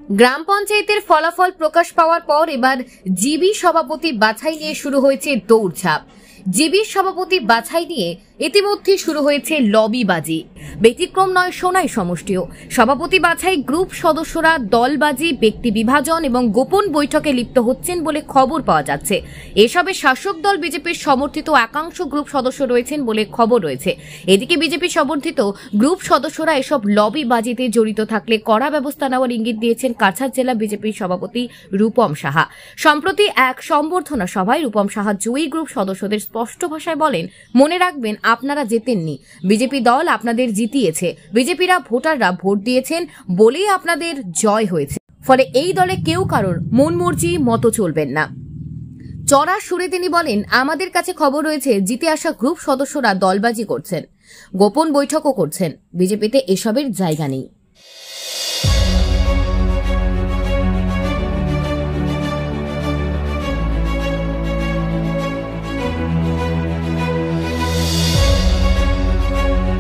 গ্রাম পঞ্চায়েতের ফলাফল প্রকাশ পাওয়ার পর এবার জিবি সভাপতি বাছাই নিয়ে শুরু হয়েছে দৌড়ঝাঁপ। জিবি সভাপতি বাছাই নিয়ে ইতিমধ্যে শুরু হয়েছে লবিবাজি। ব্যতিক্রম নয় সোনাই সমষ্টিও। সভাপতি বাছাই গ্রুপ সদস্যরা দলবাজি, ব্যক্তি বিভাজন এবং গোপন বৈঠকে লিপ্ত হচ্ছেন বলে খবর পাওয়া যাচ্ছে। এসবে শাসক দল বিজেপির সমর্থিত একাংশ গ্রুপ সদস্য রয়েছেন বলে খবর রয়েছে। এদিকে বিজেপি সমর্থিত গ্রুপ সদস্যরা এসব লবিবাজিতে জড়িত থাকলে কড়া ব্যবস্থা নেওয়ার ইঙ্গিত দিয়েছেন কাছাড় জেলা বিজেপির সভাপতি রূপম সাহা। সম্প্রতি এক সম্বর্ধনা সভায় রূপম সাহা জয়ী গ্রুপ সদস্যদের স্পষ্ট ভাষায় বলেন, মনে রাখবেন আপনারা জেতেননি, বিজেপি দল আপনাদের জিতিয়েছে। বিজেপিরা ভোটাররা ভোট দিয়েছেন বলেই আপনাদের জয় হয়েছে। ফলে এই দলে কেউ কারোর মন মর্জি মতো চলবেন না। চড়া সুরে তিনি বলেন, আমাদের কাছে খবর রয়েছে জিতে আসা গ্রুপ সদস্যরা দলবাজি করছেন, গোপন বৈঠকও করছেন। বিজেপিতে এসবের জায়গা নেই।